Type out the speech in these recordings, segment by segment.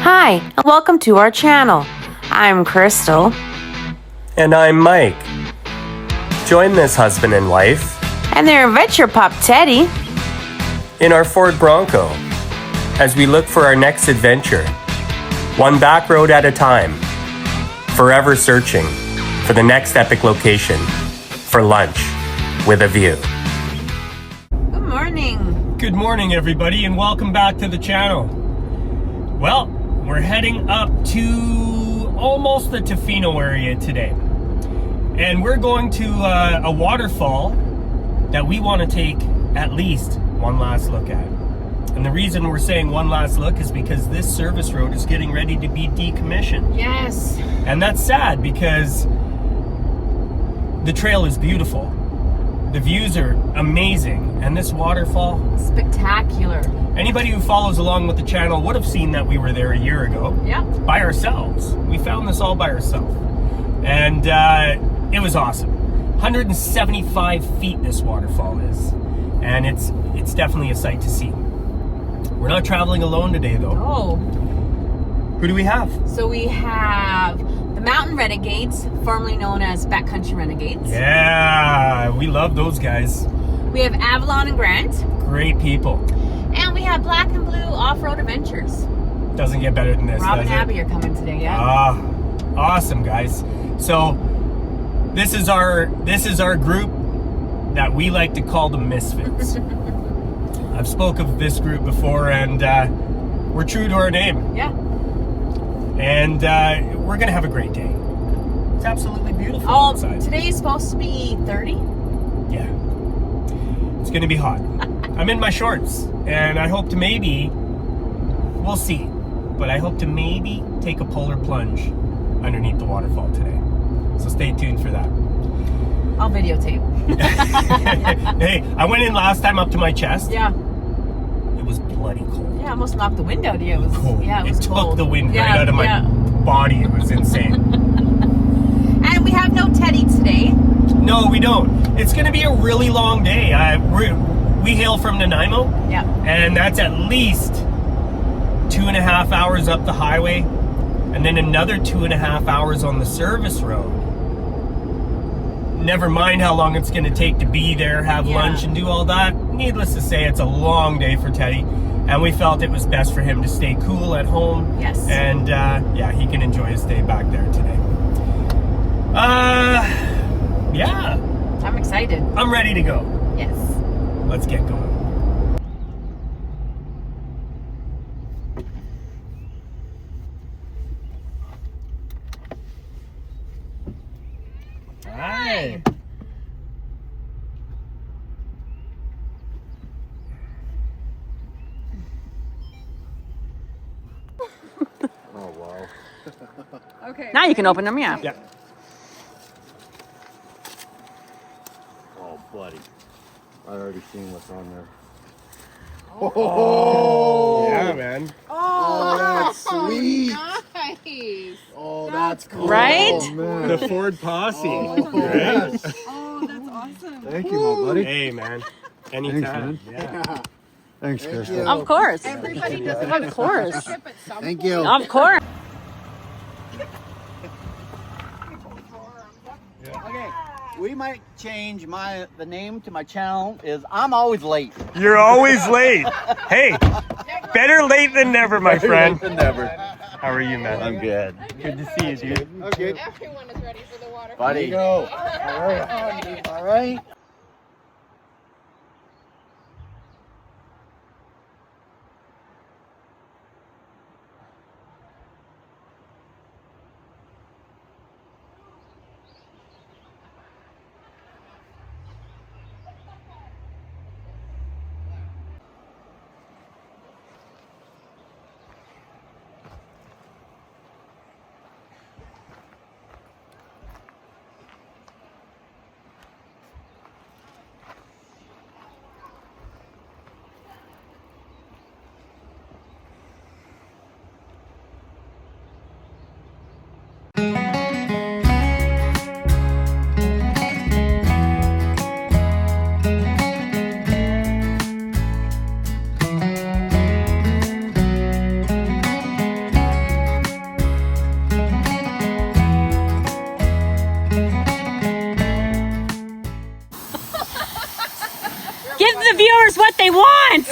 Hi, and welcome to our channel. I'm Crystal. And I'm Mike. Join this husband and wife And their adventure pup, Teddy. in our Ford Bronco as we look for our next adventure, one back road at a time, forever searching for the next epic location for lunch with a view. Good morning. Good morning, everybody, and welcome back to the channel. Well, we're heading up to almost the Tofino area today. And we're going to a waterfall that we want to take at least one last look at. And the reason we're saying one last look is because this service road is getting ready to be decommissioned. Yes. And that's sad because the trail is beautiful. The views are amazing. And this waterfall, Spectacular. anybody who follows along with the channel would have seen that we were there a year ago. Yeah. By ourselves. We found this all by ourselves. And it was awesome. 175 feet this waterfall is. And it's definitely a sight to see. We're not traveling alone today though. Oh. Who do we have? So we have the Mountain Renegades, formerly known as Backcountry Renegades. Yeah, we love those guys. We have Avalon and Grant. Great people. And we have Black and Blue Off-Road Adventures. Doesn't get better than this, Rob does and it? Abby are coming today, yeah? Awesome, guys. So this is our group that we like to call the misfits. I've spoke of this group before, and we're true to our name. Yeah. And we're gonna have a great day. It's absolutely beautiful Oh, outside. today is supposed to be 30. Yeah, it's gonna be hot. I'm in my shorts, and I hope to maybe, we'll see, but I hope to maybe take a polar plunge underneath the waterfall today. So stay tuned for that. I'll videotape. Hey, I went in last time up to my chest. Yeah. It was bloody cold. Yeah, I almost knocked the wind out of you. It was Cold. Yeah, it was took cold. the wind Yeah, right out of my yeah. body. It was insane. And we have no Teddy today. No, we don't. It's going to be a really long day. We hail from Nanaimo, Yeah. and that's at least 2.5 hours up the highway, and then another 2.5 hours on the service road. Never mind how long it's going to take to be there, have Yeah. lunch, and do all that. Needless to say, it's a long day for Teddy, and we felt it was best for him to stay cool at home. Yes. And yeah, he can enjoy his day back there today. Yeah, I'm excited. I'm ready to go. Yes. Let's get going. Hi. Oh, wow. Okay. Now you can open them, yeah. Yeah. Oh, buddy. I already seen what's on there. Yeah, man. Oh, that's sweet. Nice. Oh, that's cool. Right? Oh, man. The Ford Posse. Oh, Right? yes. Oh, that's awesome. Thank you, my buddy. Hey, man. Anytime. Thanks, Yeah. Thanks, Thank Crystal. you. Of course. Everybody does it. Of course. Ship at some Thank point. you. Of course. Okay, we might change the name to my channel is I'm always late. You're always late. Hey, better late than never, my friend. Never. How are you, man? I'm good. Good to see you, dude. Okay. Everyone is ready for the water. Buddy. Go. All right. All right. Give the viewers what they want.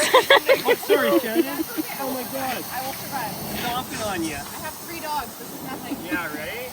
What story, Shannon? Oh my God. I will survive. Stomping on you. I have 3 dogs. This is nothing. Yeah, right?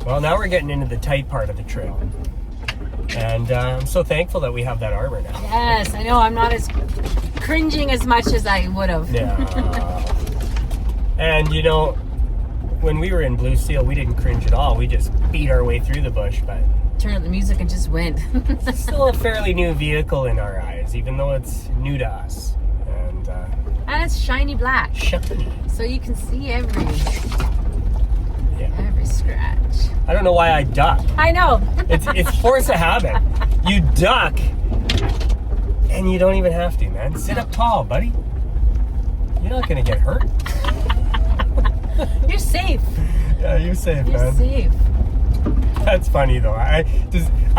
Well, now we're getting into the tight part of the trail. And I'm so thankful that we have that armor now. Yes, I know. I'm not as cringing as much as I would have. Yeah. And you know, when we were in Blue Seal, we didn't cringe at all. We just beat our way through the bush, but Turned up the music and just went. it's still a fairly new vehicle in our eyes, even though it's new to us. And And it's shiny black, shiny. so you can see every Yeah. scratch. I don't know why I duck. I know. It's force of habit. You duck, and you don't even have to, man. Sit up tall, buddy. You're not gonna get hurt. You're safe. Yeah, you're safe, You're man. safe. That's funny though. I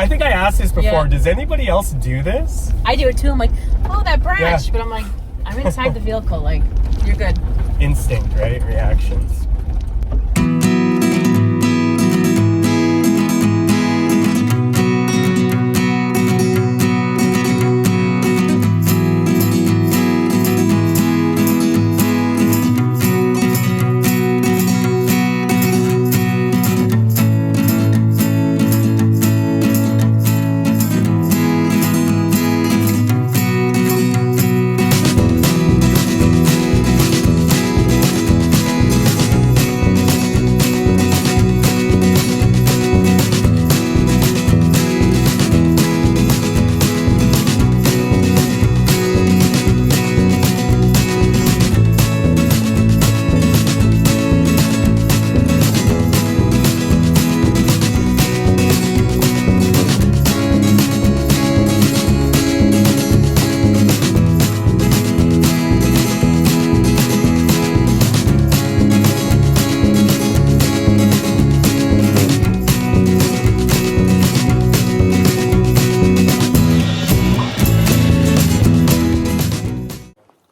think I asked this before. Yeah. Does anybody else do this? I do it too. I'm like, oh, that branch. Yeah. But I'm like, I'm inside the vehicle. Like, you're good. Instinct, right? Reactions.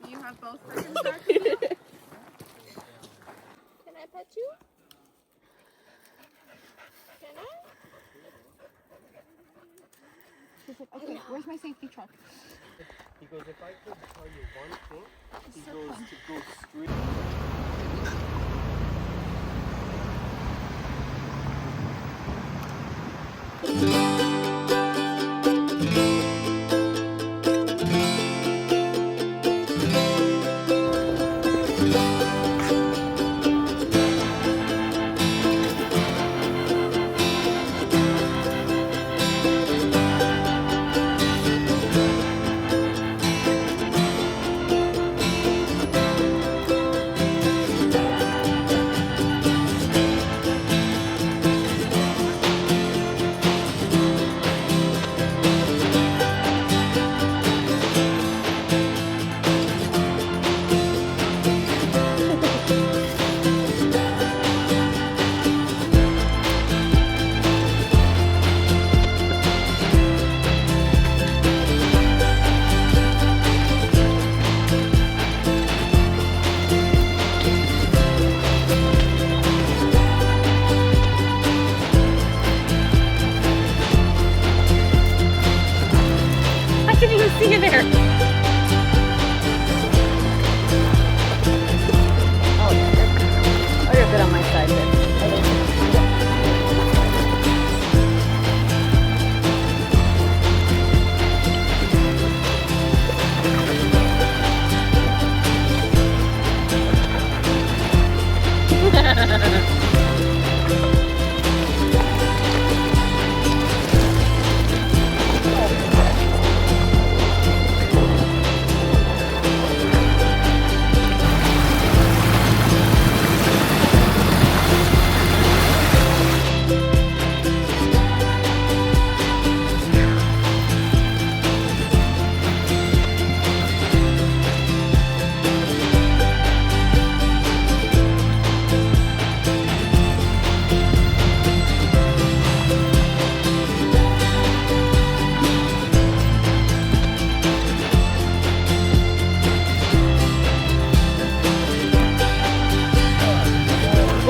You have both persons there? Can I pet you? Can I? She's like, okay, where's my safety truck? He goes, if I could tell you one thing, he goes to go straight.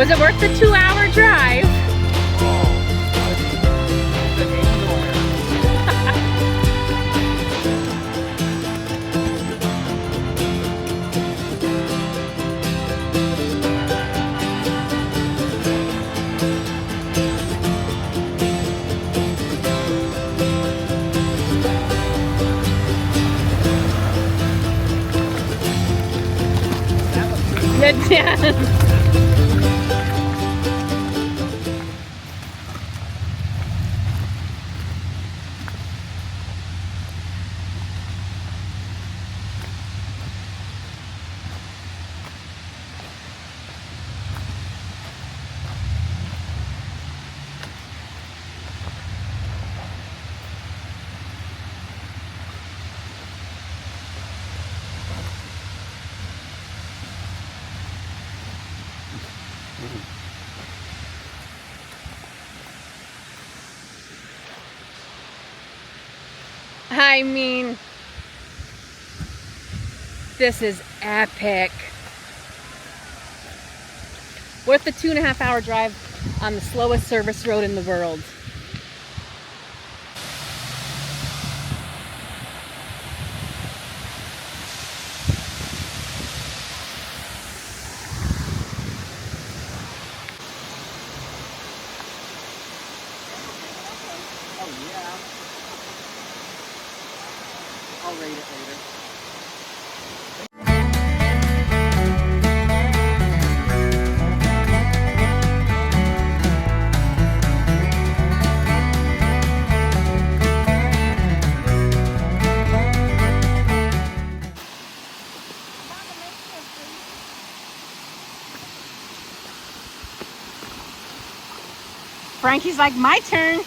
Was it worth the 2-hour drive? Yeah. I mean, this is epic. Worth the 2.5-hour drive on the slowest service road in the world. I'll rate it later. Frankie's like, my turn.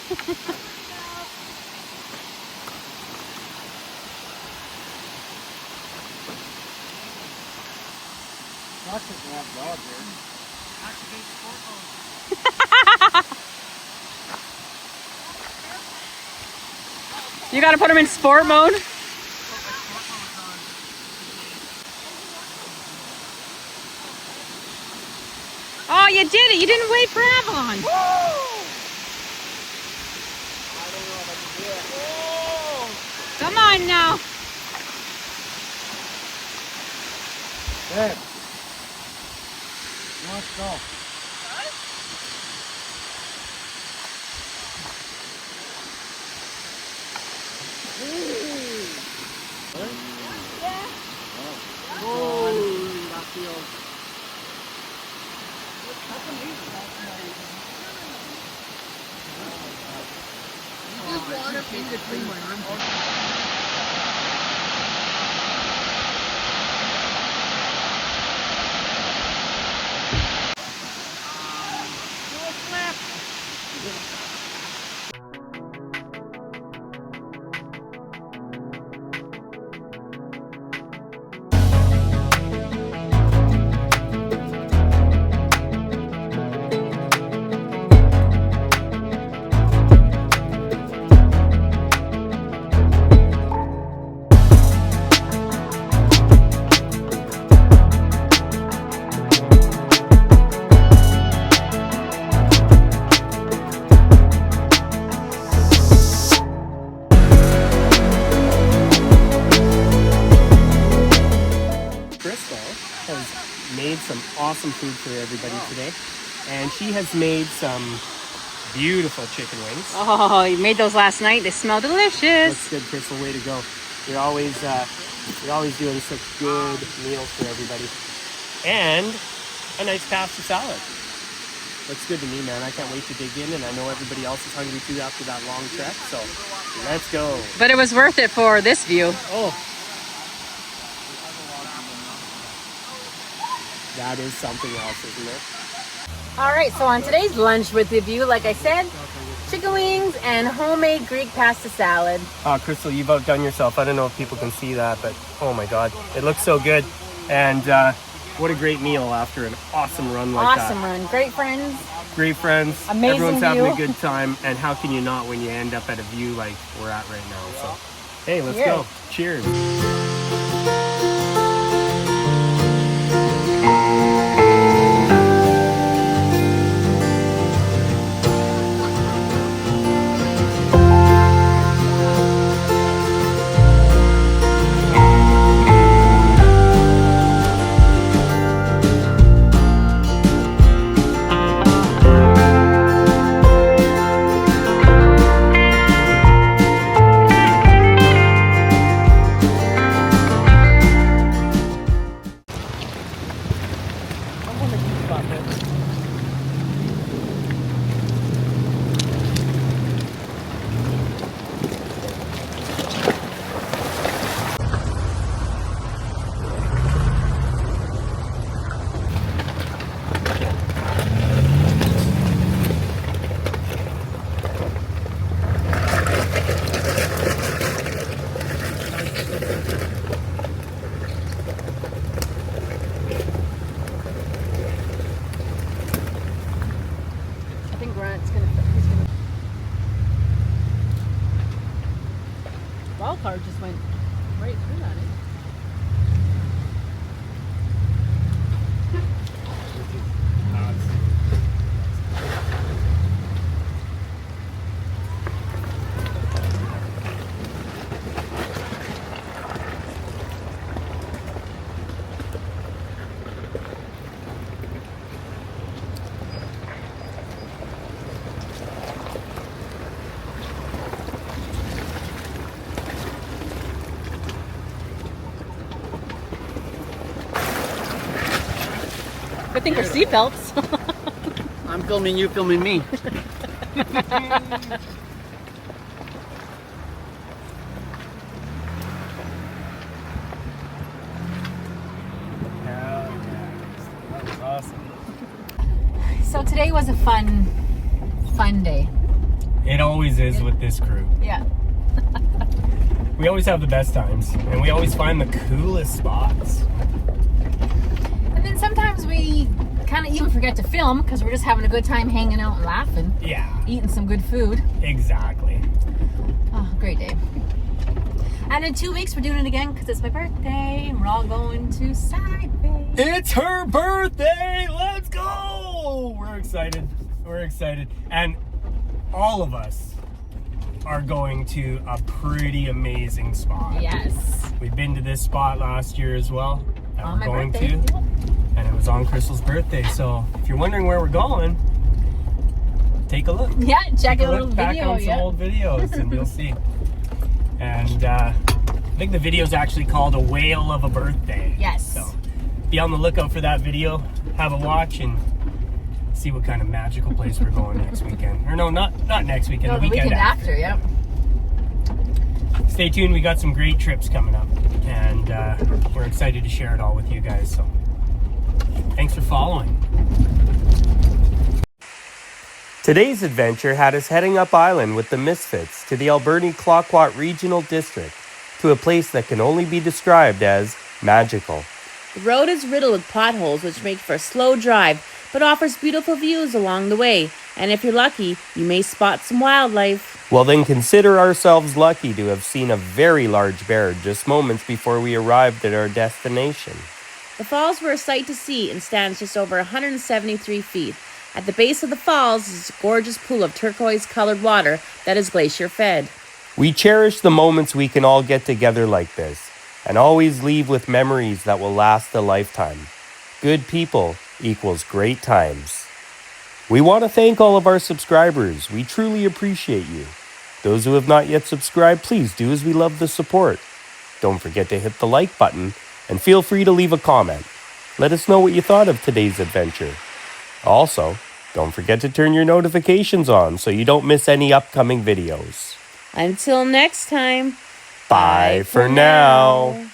Not just that dog here. You gotta put him in sport mode. Oh, you did it. You didn't wait for Avalon. Come on now. Good. Let's go. Made some awesome food for everybody today, and she has made some beautiful chicken wings. Oh, you made those last night. They smell delicious. That's good, Crystal. Way to go. You're always doing such good meals for everybody, and a nice pasta salad. Looks good to me, man. I can't wait to dig in, and I know everybody else is hungry too after that long trek. So let's go. But it was worth it for this view. Oh. That is something else, isn't it? All right, so on today's lunch with the view, like I said, chicken wings and homemade Greek pasta salad. Crystal, you've outdone yourself. I don't know if people can see that, but oh my God, it looks so good. And what a great meal after an awesome run like that. Awesome run. Great friends. Great friends. Amazing Everyone's view. having a good time. And how can you not when you end up at a view like we're at right now? So, hey, let's Cheers. go. Cheers. stop it. I think Grant's he's gonna. Wild card just went right through that. Good thing for seatbelts. I'm filming you, filming me. That was awesome. So today was a fun day. It always is with this crew. Yeah. We always have the best times, and we always find the coolest spots. And then sometimes we kind of even forget to film because we're just having a good time hanging out and laughing, Yeah, eating some good food. exactly. Oh, great day. And in 2 weeks we're doing it again because it's my birthday and we're all going to Side Bay. It's her birthday! Let's go! We're excited. We're excited. And all of us are going to a pretty amazing spot. Yes. We've been to this spot last year as well. That On we're my going birthday. to. And it was on Crystal's birthday. So if you're wondering where we're going, take a look. Yeah, check Take out a little back video. on some Yeah. old videos and you'll see. And I think the video is actually called A Whale of a Birthday. Yes. So be on the lookout for that video. Have a watch and see what kind of magical place we're going next weekend. Or no, not next weekend. No, the weekend after. yeah. Stay tuned. We got some great trips coming up. And we're excited to share it all with you guys. So thanks for following. Today's adventure had us heading up island with the Misfits to the Alberni Clayoquot Regional District, to a place that can only be described as magical. The road is riddled with potholes which make for a slow drive, but offers beautiful views along the way, and if you're lucky, you may spot some wildlife. Well, then consider ourselves lucky to have seen a very large bear just moments before we arrived at our destination. The falls were a sight to see and stands just over 173 feet. At the base of the falls is a gorgeous pool of turquoise-colored water that is glacier-fed. We cherish the moments we can all get together like this, and always leave with memories that will last a lifetime. Good people equals great times. We want to thank all of our subscribers. We truly appreciate you. Those who have not yet subscribed, please do, as we love the support. Don't forget to hit the like button and feel free to leave a comment. Let us know what you thought of today's adventure. Also, don't forget to turn your notifications on so you don't miss any upcoming videos. Until next time, Bye for now.